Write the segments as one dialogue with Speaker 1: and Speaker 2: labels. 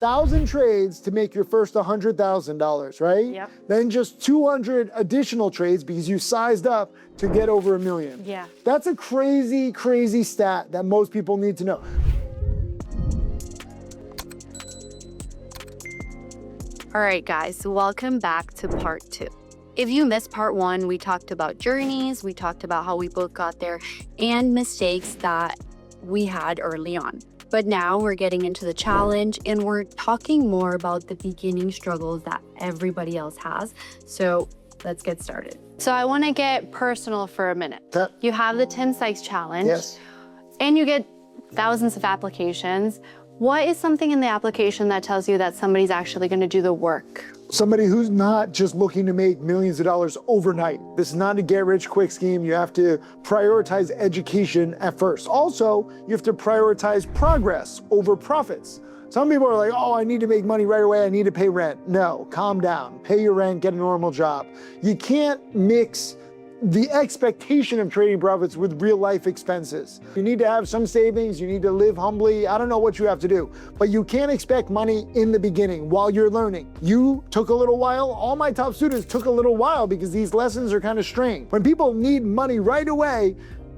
Speaker 1: 1,000 trades to make your first $100,000, right?
Speaker 2: Yep.
Speaker 1: Then just 200 additional trades because you sized up to get over $1 million.
Speaker 2: Yeah.
Speaker 1: That's a crazy, crazy stat that most people need to know.
Speaker 2: All right, guys, welcome back to part 2. If you missed part 1, we talked about journeys, we talked about how we both got there, and mistakes that we had early on. But now we're getting into the challenge and we're talking more about the beginning struggles that everybody else has. So let's get started. So I want to get personal for a minute.
Speaker 1: Okay.
Speaker 2: You have the Tim Sykes challenge.
Speaker 1: Yes.
Speaker 2: And you get thousands of applications. What is something in the application that tells you that somebody's actually going to do the work?
Speaker 1: Somebody who's not just looking to make millions of dollars overnight. This is not a get-rich-quick scheme. You have to prioritize education at first. Also, you have to prioritize progress over profits. Some people are like, oh, I need to make money right away. I need to pay rent. No, calm down. Pay your rent, get a normal job. You can't mix the expectation of trading profits with real life expenses. You need to have some savings, you need to live humbly. I don't know what you have to do, but you can't expect money in the beginning while you're learning. You took a little while, all my top students took a little while because these lessons are kind of strange. When people need money right away,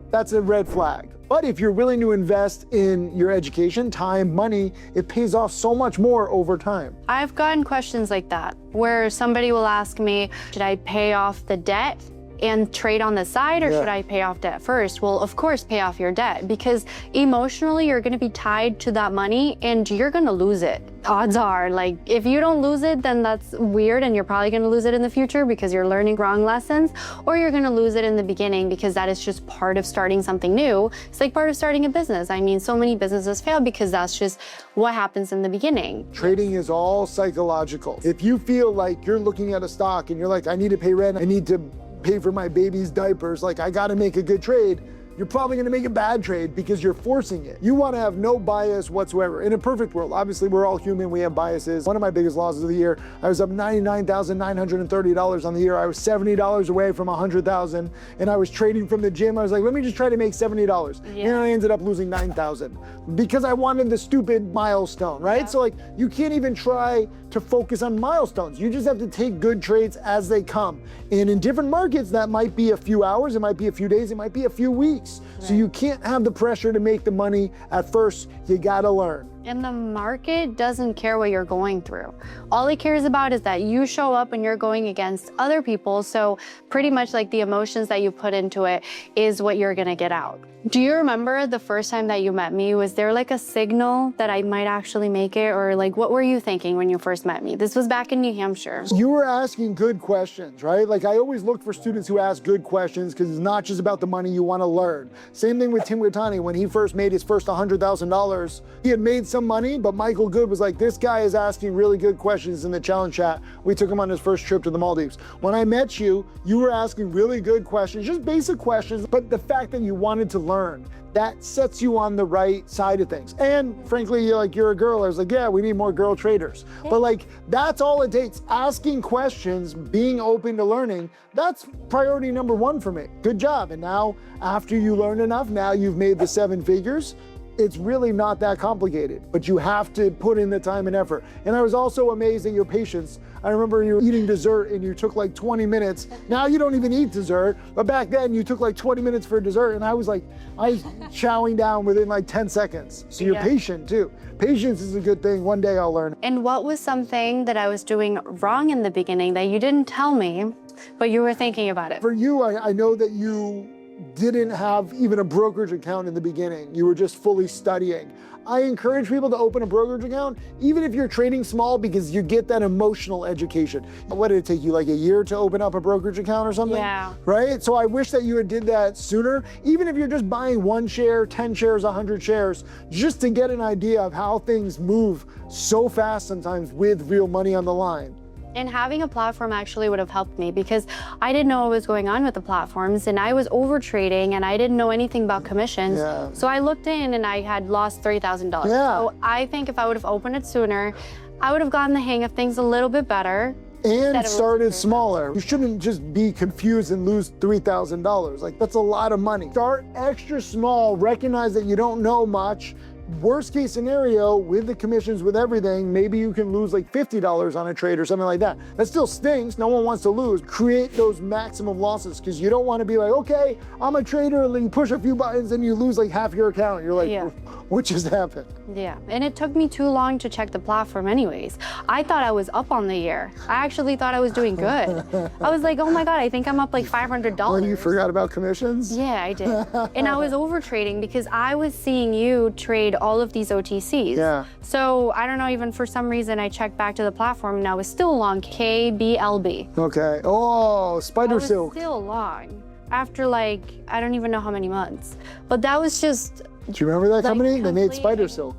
Speaker 1: that's a red flag. But if you're willing to invest in your education, time, money, it pays off so much more over time.
Speaker 2: I've gotten questions like that, where somebody will ask me, should I pay off the debt and trade on the side, or should I pay off debt first? Well, of course, pay off your debt, because emotionally you're gonna be tied to that money and you're gonna lose it. Odds are, like, if you don't lose it, then that's weird and you're probably gonna lose it in the future because you're learning wrong lessons, or you're gonna lose it in the beginning because that is just part of starting something new. It's like part of starting a business. I mean, so many businesses fail because that's just what happens in the beginning.
Speaker 1: Trading is all psychological. If you feel like you're looking at a stock and you're like, I need to pay rent, I need to pay for my baby's diapers, like I gotta make a good trade, you're probably gonna make a bad trade because you're forcing it. You wanna have no bias whatsoever. In a perfect world, obviously we're all human, we have biases. One of my biggest losses of the year, I was up $99,930 on the year. I was $70 away from 100,000 and I was trading from the gym. I was like, let me just try to make $70.
Speaker 2: Yeah.
Speaker 1: And I ended up losing 9,000 because I wanted the stupid milestone, right?
Speaker 2: Yeah.
Speaker 1: So like, you can't even try to focus on milestones. You just have to take good trades as they come. And in different markets, that might be a few hours, it might be a few days, it might be a few weeks. Right. So you can't have the pressure to make the money at first. You gotta learn.
Speaker 2: And the market doesn't care what you're going through. All it cares about is that you show up and you're going against other people. So pretty much like the emotions that you put into it is what you're gonna get out. Do you remember the first time that you met me? Was there like a signal that I might actually make it? Or like, what were you thinking when you first met me? This was back in New Hampshire.
Speaker 1: You were asking good questions, right? Like I always look for students who ask good questions because it's not just about the money, you wanna learn. Same thing with Tim Sykes. When he first made his first $100,000, he had made some money, but Michael Good was like, this guy is asking really good questions in the challenge chat. We took him on his first trip to the Maldives. When I met you, you were asking really good questions, just basic questions, but the fact that you wanted to learn, that sets you on the right side of things. And frankly, you're a girl. I was like, yeah, we need more girl traders. Yeah. But like, that's all it takes. Asking questions, being open to learning, that's priority number 1 for me. Good job. And now, after you learn enough, now you've made the 7 figures, it's really not that complicated, but you have to put in the time and effort. And I was also amazed at your patience. I remember you were eating dessert and you took like 20 minutes. Now you don't even eat dessert, but back then you took like 20 minutes for dessert and I was chowing down within like 10 seconds. So you're patient too. Patience is a good thing. One day I'll learn.
Speaker 2: And what was something that I was doing wrong in the beginning that you didn't tell me, but you were thinking about it?
Speaker 1: For you, I know that you didn't have even a brokerage account in the beginning. You were just fully studying. I encourage people to open a brokerage account, even if you're trading small, because you get that emotional education. What did it take you, like a year to open up a brokerage account or something?
Speaker 2: Yeah.
Speaker 1: Right? So I wish that you had did that sooner, even if you're just buying 1 share, 10 shares, 100 shares, just to get an idea of how things move so fast sometimes with real money on the line.
Speaker 2: And having a platform actually would have helped me because I didn't know what was going on with the platforms and I was over trading and I didn't know anything about commissions.
Speaker 1: Yeah.
Speaker 2: So I looked in and I had lost $3,000.
Speaker 1: Yeah.
Speaker 2: So I think if I would have opened it sooner, I would have gotten the hang of things a little bit better.
Speaker 1: And started smaller. You shouldn't just be confused and lose $3,000. Like, that's a lot of money. Start extra small, recognize that you don't know much, worst case scenario, with the commissions, with everything, maybe you can lose like $50 on a trade or something like that. That still stinks. No one wants to lose. Create those maximum losses, because you don't want to be like, okay, I'm a trader, and then you push a few buttons and you lose like half your account. You're like, what just happened?
Speaker 2: Yeah, and it took me too long to check the platform anyways. I thought I was up on the year. I actually thought I was doing good. I was like, oh my God, I think I'm up like $500.
Speaker 1: When you forgot about commissions?
Speaker 2: Yeah, I did. And I was over trading because I was seeing you trade all of these OTCs.
Speaker 1: Yeah.
Speaker 2: So I don't know, even for some reason, I checked back to the platform and I was still long KBLB.
Speaker 1: Okay. Oh, Spider Silk.
Speaker 2: Still long after like, I don't even know how many months. But that was just.
Speaker 1: Do you remember that
Speaker 2: like,
Speaker 1: company? They made Spider Silk.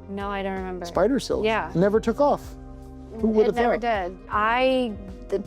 Speaker 2: No, I don't remember.
Speaker 1: Spider Silk.
Speaker 2: Yeah.
Speaker 1: It never took off. Who would have thought?
Speaker 2: It never did. I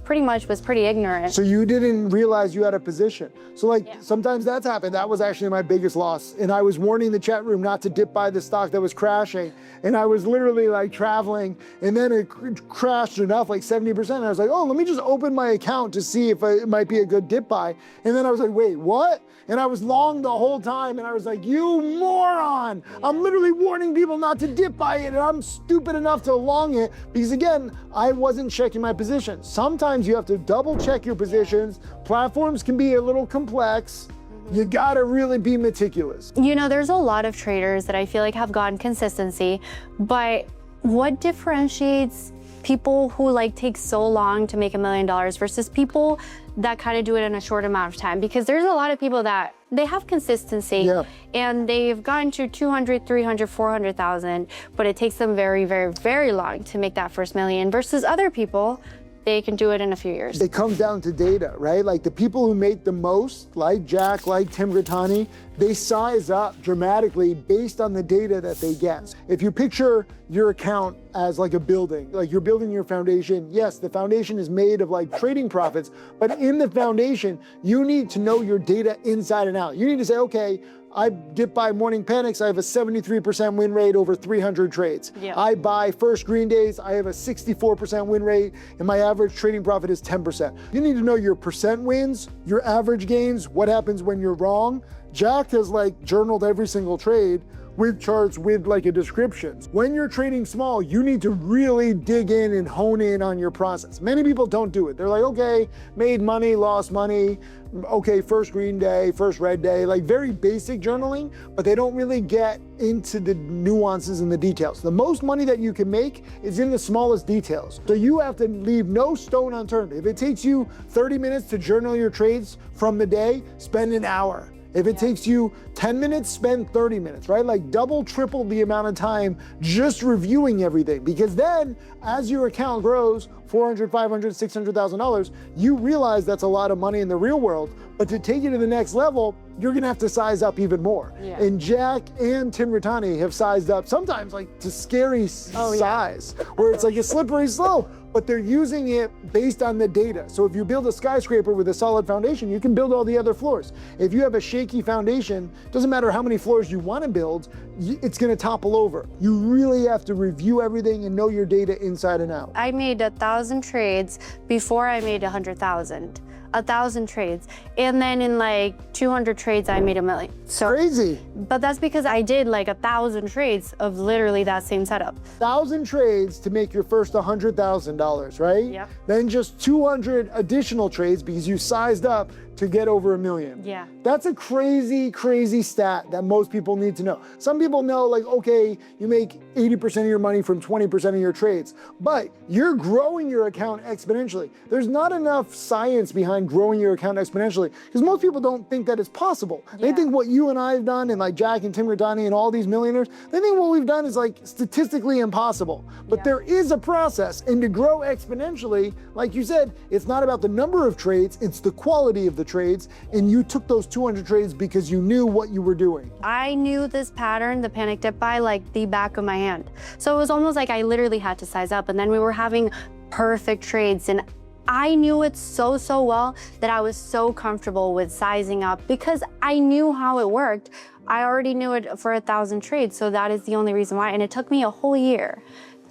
Speaker 2: pretty much was pretty ignorant.
Speaker 1: So you didn't realize you had a position. So like sometimes that's happened. That was actually my biggest loss. And I was warning the chat room not to dip buy the stock that was crashing. And I was literally like traveling, and then it crashed enough, like 70%. And I was like, oh, let me just open my account to see if it might be a good dip buy. And then I was like, wait, what? And I was long the whole time, and I was like, you moron! I'm literally warning people not to dip buy it, and I'm stupid enough to long it, because again, I wasn't checking my positions. Sometimes you have to double check your positions. Platforms can be a little complex. You gotta really be meticulous.
Speaker 2: You know, there's a lot of traders that I feel like have gotten consistency, but what differentiates people who like take so long to make $1 million versus people that kind of do it in a short amount of time? Because there's a lot of people that they have consistency and they've gotten to 200, 300, 400,000, but it takes them very, very, very long to make that first million versus other people, they can do it in a few years.
Speaker 1: It comes down to data, right? Like the people who make the most, like Jack, like Tim Grittani, they size up dramatically based on the data that they get. If you picture your account as like a building, like you're building your foundation, yes, the foundation is made of like trading profits, but in the foundation, you need to know your data inside and out. You need to say, okay, I dip buy morning panics, I have a 73% win rate over 300 trades. I buy first green days, I have a 64% win rate, and my average trading profit is 10%. You need to know your percent wins, your average gains, what happens when you're wrong. Jack has like journaled every single trade with charts with like a description. When you're trading small, you need to really dig in and hone in on your process. Many people don't do it. They're like, okay, made money, lost money, okay, first green day, first red day, like very basic journaling, but they don't really get into the nuances and the details. The most money that you can make is in the smallest details. So you have to leave no stone unturned. If it takes you 30 minutes to journal your trades from the day, spend an hour. If it takes you 10 minutes, spend 30 minutes, right? Like double, triple the amount of time just reviewing everything. Because then as your account grows, $400,000, $500,000, $600,000, you realize that's a lot of money in the real world. But to take it to the next level, you're gonna have to size up even more. And Jack and Tim Grittani have sized up sometimes like to scary size, where it's like a slippery slope, but they're using it based on the data. So if you build a skyscraper with a solid foundation, you can build all the other floors. If you have a shaky foundation, doesn't matter how many floors you wanna build, it's gonna topple over. You really have to review everything and know your data inside and out.
Speaker 2: I made 1,000 trades before I made 100,000. 1,000 trades, and then in like 200 trades I made $1 million. So
Speaker 1: crazy.
Speaker 2: But that's because I did like 1,000 trades of literally that same setup.
Speaker 1: 1,000 trades to make your first $100,000, right?
Speaker 2: Yep.
Speaker 1: Then just 200 additional trades because you sized up to get over $1 million.
Speaker 2: Yeah.
Speaker 1: That's a crazy, crazy stat that most people need to know. Some people know like, okay, you make 80% of your money from 20% of your trades, but you're growing your account exponentially. There's not enough science behind growing your account exponentially because most people don't think that it's possible. They think what you and I have done and like Jack and Tim Grittani and all these millionaires, they think what we've done is like statistically impossible. But there is a process, and to grow exponentially, like you said, it's not about the number of trades, it's the quality of the trades, and you took those 200 trades because you knew what you were doing.
Speaker 2: I knew this pattern, the panic dip buy, like the back of my hand. So it was almost like I literally had to size up, and then we were having perfect trades, and I knew it so well that I was so comfortable with sizing up because I knew how it worked. I already knew it for 1,000 trades, so that is the only reason why, and it took me a whole year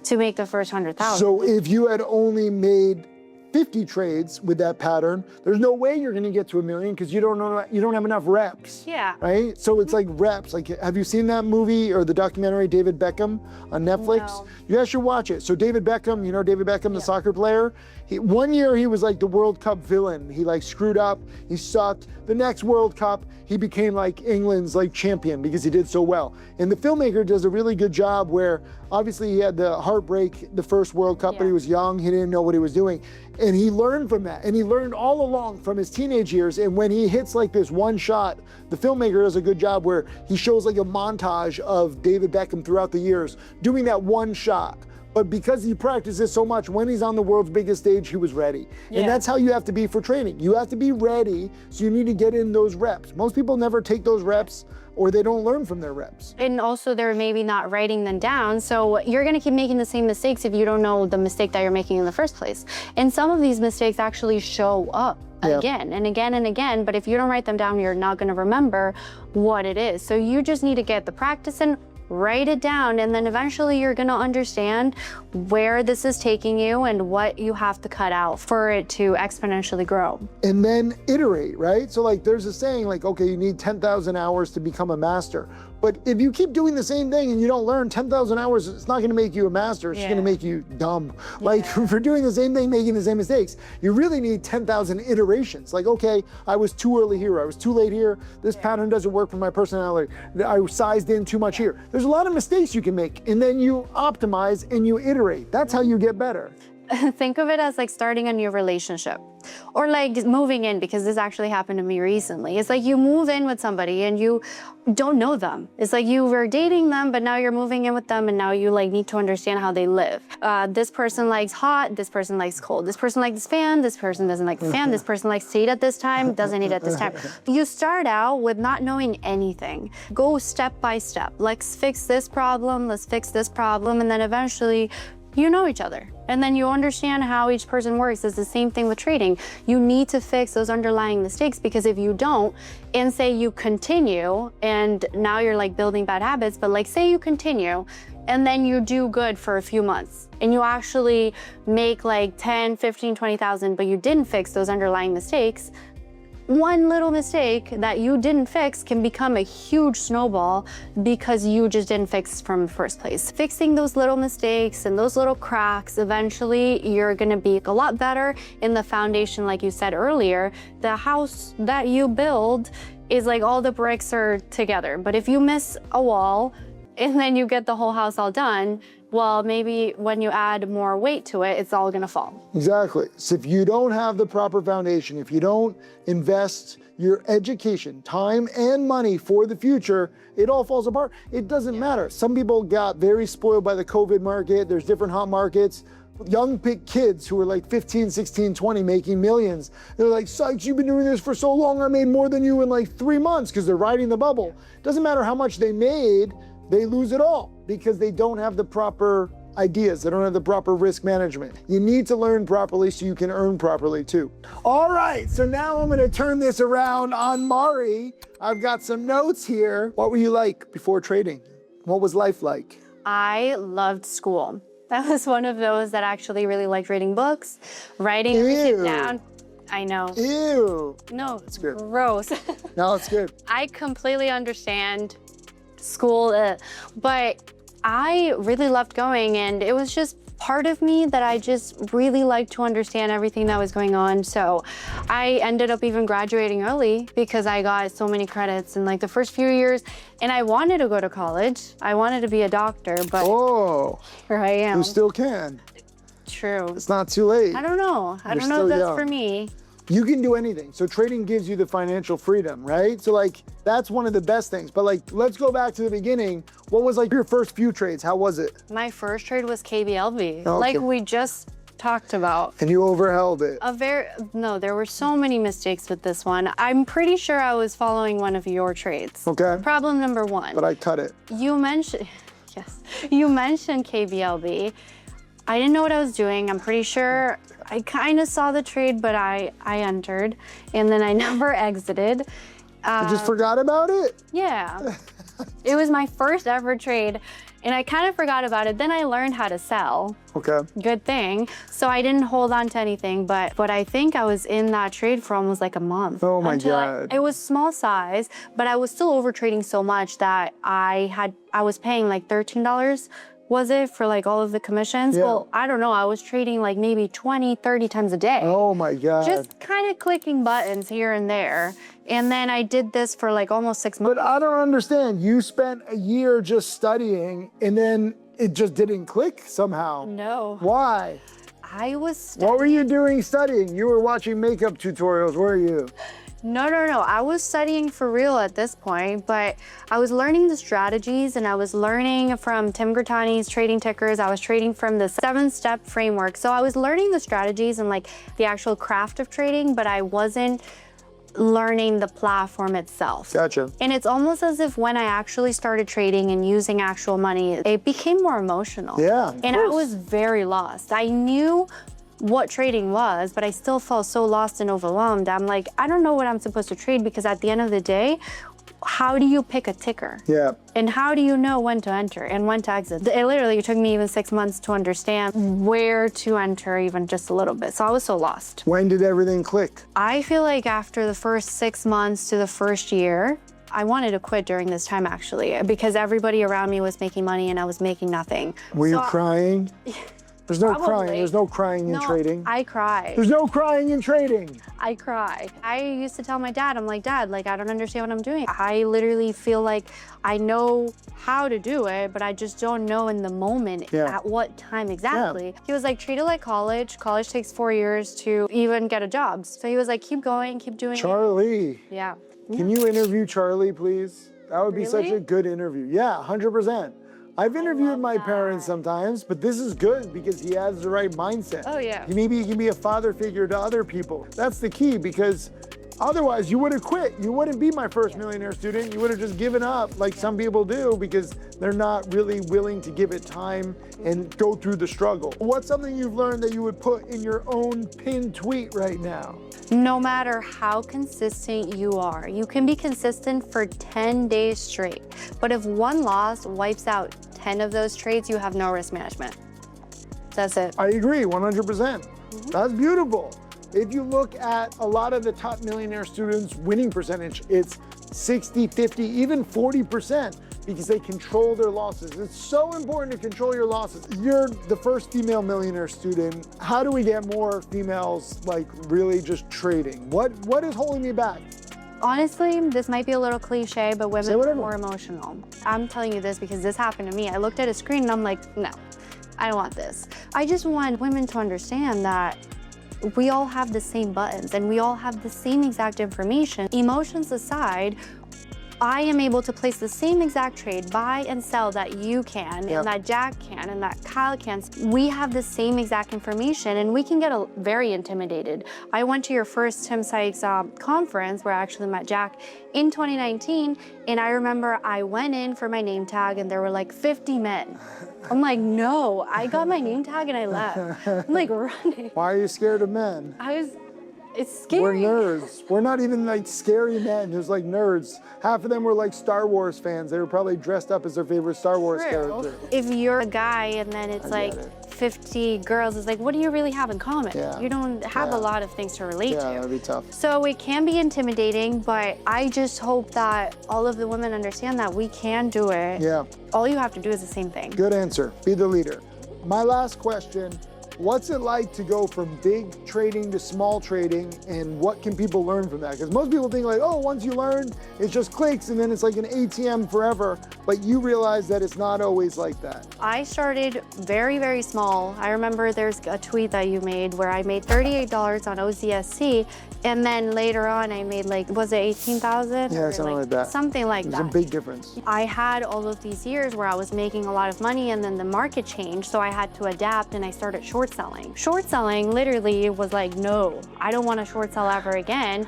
Speaker 2: to make the first 100,000.
Speaker 1: So if you had only made 50 trades with that pattern, there's no way you're gonna get to $1 million because you don't have enough reps.
Speaker 2: Yeah.
Speaker 1: Right? So it's like reps. Like, have you seen that movie or the documentary David Beckham on Netflix?
Speaker 2: No.
Speaker 1: You guys should watch it. So David Beckham, you know David Beckham, the soccer player? One year he was like the World Cup villain. He like screwed up, he sucked. The next World Cup, he became like England's like champion because he did so well. And the filmmaker does a really good job where obviously he had the heartbreak the first World Cup, but he was young, he didn't know what he was doing. And he learned from that. And he learned all along from his teenage years. And when he hits like this one shot, the filmmaker does a good job where he shows like a montage of David Beckham throughout the years doing that one shot. But because he practices so much, when he's on the world's biggest stage, he was ready. And that's how you have to be for training. You have to be ready, so you need to get in those reps. Most people never take those reps or they don't learn from their reps.
Speaker 2: And also they're maybe not writing them down. So you're gonna keep making the same mistakes if you don't know the mistake that you're making in the first place. And some of these mistakes actually show up again and again and again, but if you don't write them down, you're not gonna remember what it is. So you just need to get the practice in, write it down, and then eventually you're gonna understand where this is taking you and what you have to cut out for it to exponentially grow.
Speaker 1: And then iterate, right? So like there's a saying like, okay, you need 10,000 hours to become a master. But if you keep doing the same thing and you don't learn 10,000 hours, it's not gonna make you a master, it's gonna make you dumb. Like for doing the same thing, making the same mistakes, you really need 10,000 iterations. Like, okay, I was too early here, I was too late here, this pattern doesn't work for my personality, I sized in too much here. There's a lot of mistakes you can make, and then you optimize and you iterate. That's how you get better.
Speaker 2: Think of it as like starting a new relationship or like just moving in, because this actually happened to me recently. It's like you move in with somebody and you don't know them. It's like you were dating them, but now you're moving in with them and now you like need to understand how they live. This person likes hot, this person likes cold. This person likes this fan, this person doesn't like the fan. This person likes to eat at this time, doesn't eat at this time. You start out with not knowing anything. Go step by step. Let's fix this problem, let's fix this problem, and then eventually you know each other. And then you understand how each person works. It's the same thing with trading. You need to fix those underlying mistakes, because if you don't, and say you continue, and now you're like building bad habits, but like say you continue, and then you do good for a few months, and you actually make like 10, 15, 20,000, but you didn't fix those underlying mistakes, one little mistake that you didn't fix can become a huge snowball because you just didn't fix from the first place. Fixing those little mistakes and those little cracks, eventually you're gonna be a lot better in the foundation. Like you said earlier, the house that you build is like all the bricks are together. But if you miss a wall and then you get the whole house all done, well, maybe when you add more weight to it, it's all gonna fall.
Speaker 1: Exactly. So if you don't have the proper foundation, if you don't invest your education, time and money for the future, it all falls apart. It doesn't matter. Some people got very spoiled by the COVID market. There's different hot markets. Young kids who are like 15, 16, 20 making millions. They're like, Sykes, you've been doing this for so long, I made more than you in like 3 months, because they're riding the bubble. Doesn't matter how much they made, they lose it all because they don't have the proper ideas. They don't have the proper risk management. You need to learn properly so you can earn properly too. All right, so now I'm gonna turn this around on Mari. I've got some notes here. What were you like before trading? What was life like?
Speaker 2: I loved school. That was one of those that actually really liked reading books, writing everything down. I know.
Speaker 1: Ew.
Speaker 2: No,
Speaker 1: it's good.
Speaker 2: Gross.
Speaker 1: No, it's good.
Speaker 2: I completely understand school, but I really loved going, and it was just part of me that I just really liked to understand everything that was going on. So I ended up even graduating early because I got so many credits in like the first few years, and I wanted to go to college. I wanted to be a doctor, but here I am.
Speaker 1: You still can.
Speaker 2: True.
Speaker 1: It's not too late.
Speaker 2: I don't know. I don't know if that's for me.
Speaker 1: You can do anything. So trading gives you the financial freedom, right? So like, that's one of the best things. But like, let's go back to the beginning. What was like your first few trades? How was it?
Speaker 2: My first trade was KBLV,
Speaker 1: Okay.
Speaker 2: like we just talked about.
Speaker 1: And you overheld it.
Speaker 2: No, there were so many mistakes with this one. I'm pretty sure I was following one of your trades.
Speaker 1: Okay.
Speaker 2: Problem number one.
Speaker 1: But I cut it.
Speaker 2: You mentioned KBLV. I didn't know what I was doing. I'm pretty sure I kind of saw the trade, but I entered, and then I never exited.
Speaker 1: You just forgot about it?
Speaker 2: Yeah. It was my first ever trade, And I kind of forgot about it. Then I learned how to sell.
Speaker 1: Okay.
Speaker 2: Good thing. So I didn't hold on to anything, but I think I was in that trade for almost like a month.
Speaker 1: Oh my God.
Speaker 2: It was small size, but I was still over trading so much that I was paying like $13, was it, for like all of the commissions?
Speaker 1: Yeah.
Speaker 2: Well, I don't know. I was trading like maybe 20, 30 times a day.
Speaker 1: Oh my God.
Speaker 2: Just kind of clicking buttons here and there. And then I did this for like almost 6 months.
Speaker 1: But I don't understand. You spent a year just studying and then it just didn't click somehow.
Speaker 2: No.
Speaker 1: Why?
Speaker 2: I was
Speaker 1: What were you doing studying? You were watching makeup tutorials. Where are you?
Speaker 2: No. I was studying for real at this point, but I was learning the strategies and I was learning from Tim Sykes' trading tickers. I was trading from the 7-step framework. So I was learning the strategies and like the actual craft of trading, but I wasn't learning the platform itself.
Speaker 1: Gotcha.
Speaker 2: And it's almost as if when I actually started trading and using actual money, it became more emotional.
Speaker 1: Yeah,
Speaker 2: And I was very lost. I knew what trading was, but I still felt so lost and overwhelmed. I'm like, I don't know what I'm supposed to trade, because at the end of the day, how do you pick a ticker?
Speaker 1: Yeah.
Speaker 2: And how do you know when to enter and when to exit? It literally took me even 6 months to understand where to enter, even just a little bit. So I was so lost.
Speaker 1: When did everything click?
Speaker 2: I feel like after the first 6 months to the first year, I wanted to quit during this time actually, because everybody around me was making money and I was making nothing.
Speaker 1: Were you crying? There's no
Speaker 2: Probably.
Speaker 1: crying. There's no crying in trading.
Speaker 2: I cried.
Speaker 1: There's no crying in trading.
Speaker 2: I cried. I used to tell my dad, I'm like, Dad, like, I don't understand what I'm doing. I literally feel like I know how to do it, but I just don't know in the moment at what time exactly. He was like, treat it like college. College takes 4 years to even get a job. So he was like, keep going, keep doing it.
Speaker 1: Charlie.
Speaker 2: Yeah.
Speaker 1: Can you interview Charlie, please? That would be such
Speaker 2: Really?
Speaker 1: a good interview. Yeah, 100%. I've interviewed my parents sometimes, but this is good because he has the right mindset.
Speaker 2: Oh, yeah.
Speaker 1: Maybe he can be a father figure to other people. That's the key, because otherwise you would have quit. You wouldn't be my first millionaire student. You would have just given up like some people do, because they're not really willing to give it time and go through the struggle. What's something you've learned that you would put in your own pinned tweet right now?
Speaker 2: No matter how consistent you are, you can be consistent for 10 days straight. But if one loss wipes out 10 of those trades, you have no risk management. That's it.
Speaker 1: I agree, 100%. That's beautiful. If you look at a lot of the top millionaire students' winning percentage, it's 60, 50, even 40%, because they control their losses. It's so important to control your losses. You're the first female millionaire student. How do we get more females like really just trading? What is holding me back?
Speaker 2: Honestly, this might be a little cliche, but women are
Speaker 1: whatever.
Speaker 2: more emotional. I'm telling you this because this happened to me. I looked at a screen and I'm like, no, I don't want this. I just want women to understand that we all have the same buttons and we all have the same exact information. Emotions aside, I am able to place the same exact trade, buy and sell, that you can, and that Jack can, and that Kyle can. We have the same exact information, and we can get very intimidated. I went to your first Tim Sykes conference where I actually met Jack in 2019, and I remember I went in for my name tag, and there were like 50 men. I'm like, no, I got my name tag and I left. I'm like running.
Speaker 1: Why are you scared of men?
Speaker 2: It's scary.
Speaker 1: We're nerds. We're not even like scary men. There's like nerds. Half of them were like Star Wars fans. They were probably dressed up as their favorite Star Wars character.
Speaker 2: If you're a guy and then it's like 50 girls, it's like, what do you really have in common?
Speaker 1: Yeah.
Speaker 2: You don't have a lot of things to relate
Speaker 1: Yeah,
Speaker 2: to.
Speaker 1: that'd be tough.
Speaker 2: So it can be intimidating, but I just hope that all of the women understand that we can do it.
Speaker 1: Yeah.
Speaker 2: All you have to do is the same thing.
Speaker 1: Good answer. Be the leader. My last question. What's it like to go from big trading to small trading, and what can people learn from that? Because most people think like, oh, once you learn, it just clicks and then it's like an ATM forever, but you realize that it's not always like that.
Speaker 2: I started very, very small. I remember there's a tweet that you made where I made $38 on OZSC, and then later on I made like, was it 18,000?
Speaker 1: Yeah, something like that.
Speaker 2: Something like that.
Speaker 1: There's a big difference.
Speaker 2: I had all of these years where I was making a lot of money, and then the market changed, so I had to adapt and I started short selling. Short selling literally was like, no, I don't want to short sell ever again.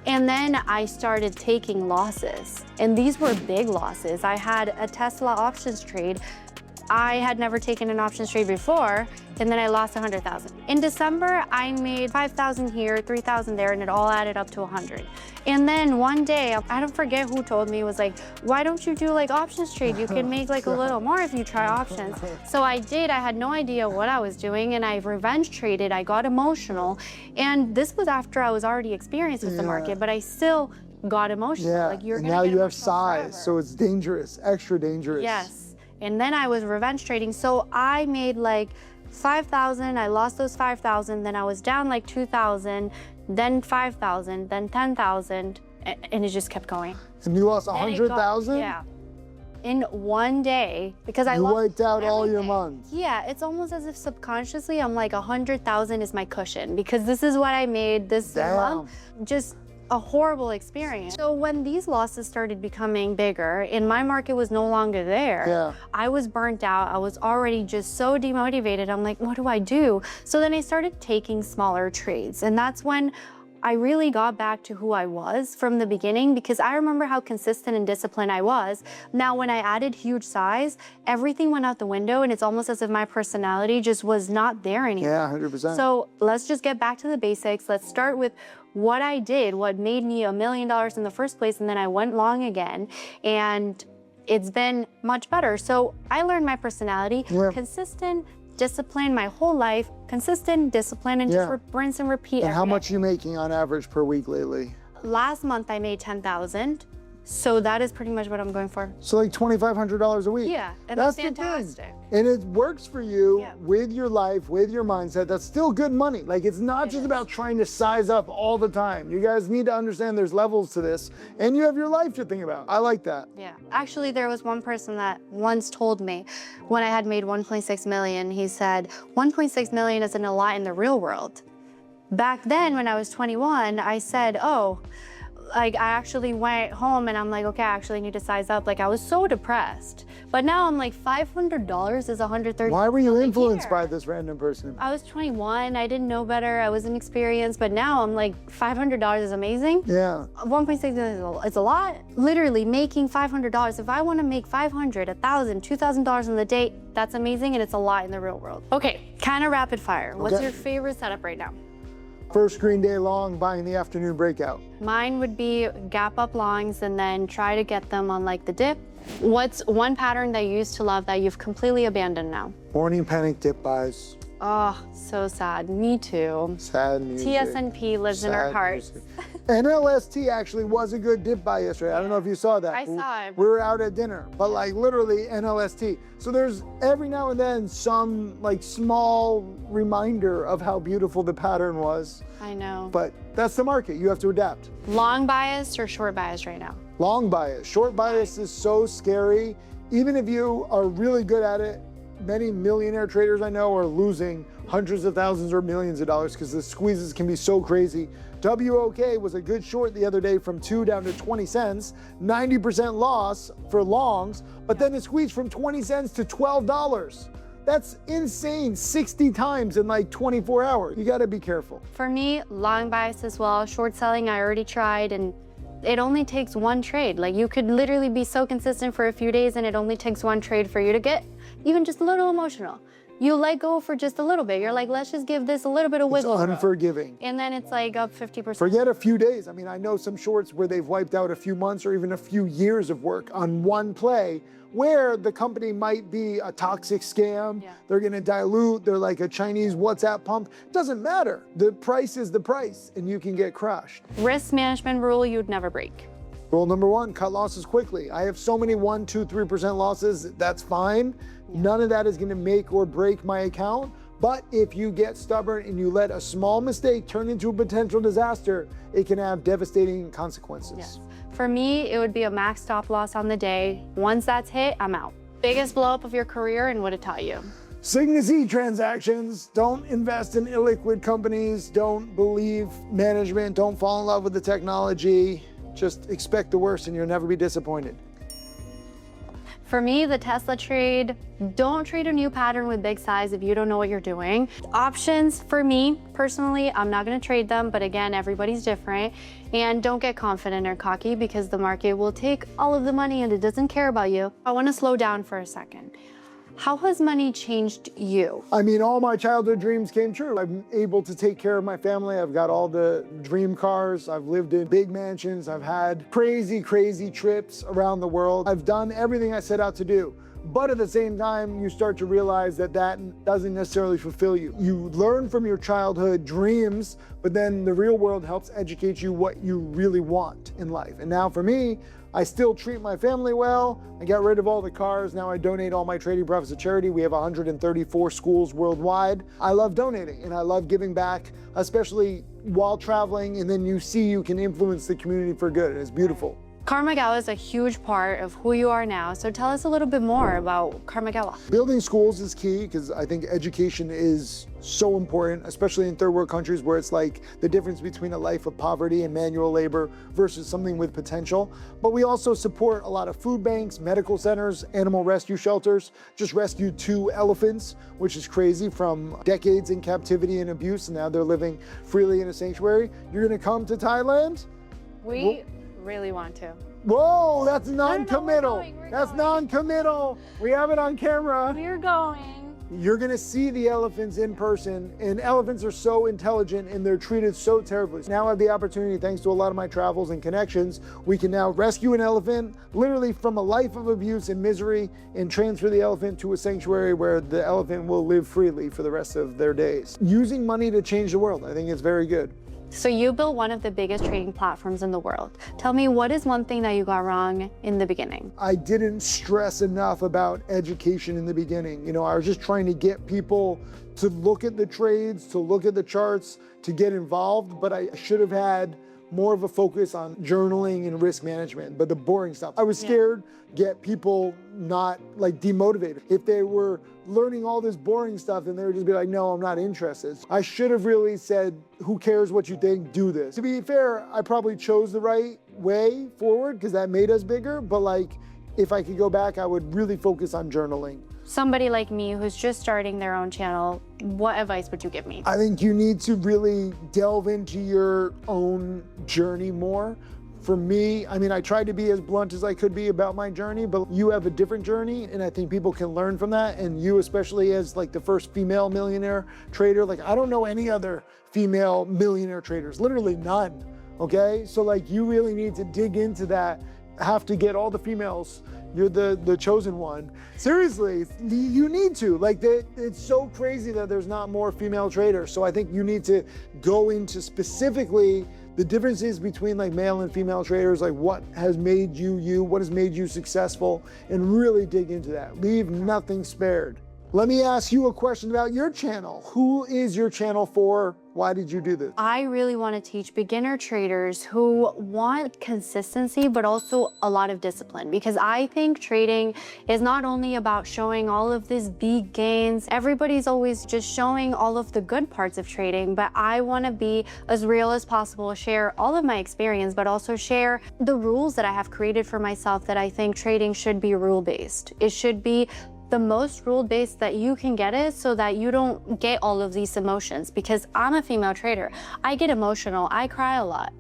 Speaker 2: And then I started taking losses, and these were big losses. I had a Tesla options trade I had never taken an options trade before, and then I lost 100,000. In December, I made 5,000 here, 3,000 there, and it all added up to 100. And then one day, I don't forget who told me, was like, why don't you do like options trade? You can make like a little more if you try options. So I did. I had no idea what I was doing, and I revenge traded. I got emotional, and this was after I was already experienced with the market, but I still got emotional.
Speaker 1: Yeah,
Speaker 2: Like, you're
Speaker 1: and
Speaker 2: gonna
Speaker 1: now
Speaker 2: get
Speaker 1: you have
Speaker 2: emotional
Speaker 1: size,
Speaker 2: forever.
Speaker 1: so it's dangerous, extra dangerous.
Speaker 2: Yes, and then I was revenge trading. So I made like 5,000, I lost those 5,000, then I was down like 2,000, then 5,000, then 10,000, and it just kept going.
Speaker 1: And you lost
Speaker 2: And it
Speaker 1: 100,000?
Speaker 2: Yeah. In one day, because I
Speaker 1: You
Speaker 2: lost
Speaker 1: wiped out all your
Speaker 2: everything.
Speaker 1: money.
Speaker 2: Yeah, it's almost as if subconsciously I'm like 100,000 is my cushion because this is what I made this month. Just a horrible experience. So when these losses started becoming bigger and my market was no longer there, I was burnt out. I was already just so demotivated. I'm like, what do I do? So then I started taking smaller trades, and that's when I really got back to who I was from the beginning, because I remember how consistent and disciplined I was. Now, when I added huge size, everything went out the window, and it's almost as if my personality just was not there anymore.
Speaker 1: Yeah, 100%.
Speaker 2: So let's just get back to the basics. Let's start with what I did, what made me $1 million in the first place, and then I went long again, and it's been much better. So I learned my personality, consistent, discipline my whole life, consistent, discipline, and just rinse and repeat.
Speaker 1: And how
Speaker 2: every
Speaker 1: much are you making on average per week lately?
Speaker 2: Last month I made 10,000, so that is pretty much what I'm going for.
Speaker 1: So like $2,500 a week.
Speaker 2: Yeah, and
Speaker 1: that's
Speaker 2: that's
Speaker 1: the
Speaker 2: fantastic.
Speaker 1: thing. And it works for you with your life, with your mindset. That's still good money. Like, it's not just about trying to size up all the time. You guys need to understand there's levels to this, and you have your life to think about. I like that.
Speaker 2: Yeah, actually there was one person that once told me when I had made 1.6 million, he said, 1.6 million isn't a lot in the real world. Back then when I was 21, I said, oh, like I actually went home and I'm like, okay, I actually need to size up. Like I was so depressed. But now I'm like, $500 is $130.
Speaker 1: Why were you influenced by this random person?
Speaker 2: I was 21, I didn't know better, I was inexperienced, but now I'm like, $500 is amazing.
Speaker 1: Yeah.
Speaker 2: 1.6 million is a lot. Literally making $500, if I want to make $500, $1,000, $2,000 in the day, that's amazing, and it's a lot in the real world. Okay, kind of rapid fire. What's your favorite setup right now?
Speaker 1: First screen day long, buying the afternoon breakout.
Speaker 2: Mine would be gap up longs and then try to get them on like the dip. What's one pattern that you used to love that you've completely abandoned now?
Speaker 1: Morning panic dip buys.
Speaker 2: Oh, so sad. Me too.
Speaker 1: Sad music.
Speaker 2: TSNP lives in our hearts.
Speaker 1: NLST actually was a good dip buy yesterday. I don't know if you saw that.
Speaker 2: I saw it.
Speaker 1: We were out at dinner, but like literally NLST. So there's every now and then some like small reminder of how beautiful the pattern was.
Speaker 2: I know.
Speaker 1: But that's the market. You have to adapt.
Speaker 2: Long bias or short bias right now?
Speaker 1: Long bias. Short bias is so scary. Even if you are really good at it, many millionaire traders I know are losing hundreds of thousands or millions of dollars because the squeezes can be so crazy. WOK was a good short the other day from 2 down to 20 cents, 90% loss for longs, but then it squeezed from 20 cents to $12. That's insane, 60 times in like 24 hours. You gotta be careful.
Speaker 2: For me, long bias as well. Short selling, I already tried, and it only takes one trade. Like you could literally be so consistent for a few days and it only takes one trade for you to get even just a little emotional. You let go for just a little bit. You're like, let's just give this a little bit of wiggle room.
Speaker 1: Unforgiving.
Speaker 2: And then it's like up 50%.
Speaker 1: Forget a few days. I mean, I know some shorts where they've wiped out a few months or even a few years of work on one play where the company might be a toxic scam. They're gonna dilute, they're like a Chinese WhatsApp pump. Doesn't matter. The price is the price and you can get crushed.
Speaker 2: Risk management rule you'd never break.
Speaker 1: Rule number 1, cut losses quickly. I have so many 1%, 2%, 3% losses, that's fine. None of that is gonna make or break my account. But if you get stubborn and you let a small mistake turn into a potential disaster, it can have devastating consequences.
Speaker 2: Yes. For me, it would be a max stop loss on the day. Once that's hit, I'm out. Biggest blow up of your career and what it taught you?
Speaker 1: Signal Z transactions. Don't invest in illiquid companies. Don't believe management. Don't fall in love with the technology. Just expect the worst and you'll never be disappointed.
Speaker 2: For me, the Tesla trade, don't trade a new pattern with big size if you don't know what you're doing. Options, for me, personally, I'm not gonna trade them, but again, everybody's different. And don't get confident or cocky because the market will take all of the money and it doesn't care about you. I wanna slow down for a second. How has money changed you?
Speaker 1: I mean, all my childhood dreams came true. I'm able to take care of my family. I've got all the dream cars. I've lived in big mansions. I've had crazy, crazy trips around the world. I've done everything I set out to do. But at the same time, you start to realize that that doesn't necessarily fulfill you. You learn from your childhood dreams, but then the real world helps educate you what you really want in life. And now for me, I still treat my family well. I got rid of all the cars. Now I donate all my trading profits to charity. We have 134 schools worldwide. I love donating and I love giving back, especially while traveling. And then you see you can influence the community for good. It's beautiful.
Speaker 2: Karmagawa is a huge part of who you are now. So tell us a little bit more about Karmagawa.
Speaker 1: Building schools is key because I think education is so important, especially in third world countries where it's like the difference between a life of poverty and manual labor versus something with potential. But we also support a lot of food banks, medical centers, animal rescue shelters. Just rescued 2 elephants, which is crazy, from decades in captivity and abuse, and now they're living freely in a sanctuary. You're gonna come to Thailand?
Speaker 2: We really want to.
Speaker 1: Whoa, that's non-committal.
Speaker 2: We're
Speaker 1: That's
Speaker 2: going.
Speaker 1: non-committal. We have it on camera.
Speaker 2: We're going.
Speaker 1: You're gonna see the elephants in person, and elephants are so intelligent and they're treated so terribly. Now I have the opportunity, thanks to a lot of my travels and connections, we can now rescue an elephant literally from a life of abuse and misery and transfer the elephant to a sanctuary where the elephant will live freely for the rest of their days. Using money to change the world, I think it's very good.
Speaker 2: So you built one of the biggest trading platforms in the world. Tell me, what is one thing that you got wrong in the beginning?
Speaker 1: I didn't stress enough about education in the beginning. You know, I was just trying to get people to look at the trades, to look at the charts, to get involved, but I should have had more of a focus on journaling and risk management, but the boring stuff. I was scared get people not like demotivated. If they were learning all this boring stuff and they would just be like, no, I'm not interested. I should have really said, who cares what you think, do this. To be fair, I probably chose the right way forward because that made us bigger, but like, if I could go back, I would really focus on journaling.
Speaker 2: Somebody like me who's just starting their own channel, what advice would you give me?
Speaker 1: I think you need to really delve into your own journey more. For me, I mean, I tried to be as blunt as I could be about my journey, but you have a different journey, and I think people can learn from that. And you, especially as like the first female millionaire trader, like I don't know any other female millionaire traders, literally none, okay? So like you really need to dig into that, have to get all the females. You're the chosen one. Seriously, you need to. Like, it's so crazy that there's not more female traders. So I think you need to go into specifically the differences between like male and female traders, like what has made you you, what has made you successful, and really dig into that. Leave nothing spared. Let me ask you a question about your channel. Who is your channel for? Why did you do this?
Speaker 2: I really want to teach beginner traders who want consistency, but also a lot of discipline, because I think trading is not only about showing all of these big gains. Everybody's always just showing all of the good parts of trading, but I want to be as real as possible, share all of my experience, but also share the rules that I have created for myself that I think trading should be rule-based. It should be the most rule-based that you can get it so that you don't get all of these emotions, because I'm a female trader. I get emotional, I cry a lot.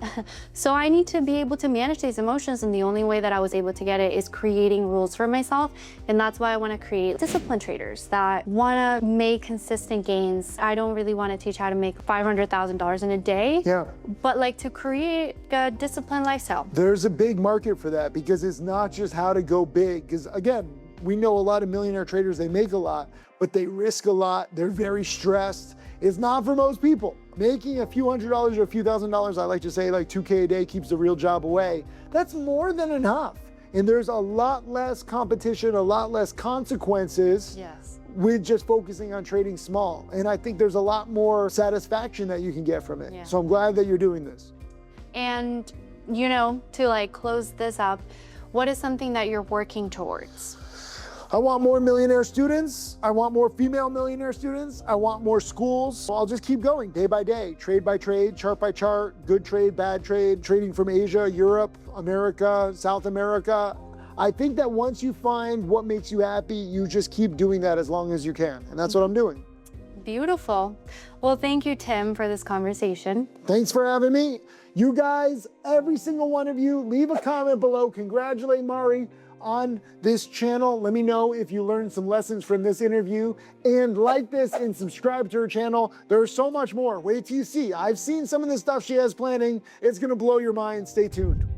Speaker 2: So I need to be able to manage these emotions, and the only way that I was able to get it is creating rules for myself. And that's why I want to create disciplined traders that want to make consistent gains. I don't really want to teach how to make $500,000 in a day, but like to create a disciplined lifestyle.
Speaker 1: There's a big market for that, because it's not just how to go big, because again, we know a lot of millionaire traders, they make a lot, but they risk a lot. They're very stressed. It's not for most people. Making a few $100s or a few $1,000s, I like to say like 2K a day keeps the real job away. That's more than enough. And there's a lot less competition, a lot less consequences with just focusing on trading small. And I think there's a lot more satisfaction that you can get from it. So I'm glad that you're doing this.
Speaker 2: And, you know, to like close this up, what is something that you're working towards?
Speaker 1: I want more millionaire students. I want more female millionaire students. I want more schools. So I'll just keep going day by day, trade by trade, chart by chart, good trade, bad trade, trading from Asia, Europe, America, South America. I think that once you find what makes you happy, you just keep doing that as long as you can. And that's what I'm doing.
Speaker 2: Beautiful. Well, thank you, Tim, for this conversation.
Speaker 1: Thanks for having me. You guys, every single one of you, leave a comment below. Congratulate Mari on this channel. Let me know if you learned some lessons from this interview, and like this and subscribe to her channel. There's so much more. Wait till you see. I've seen some of the stuff she has planning. It's gonna blow your mind. Stay tuned.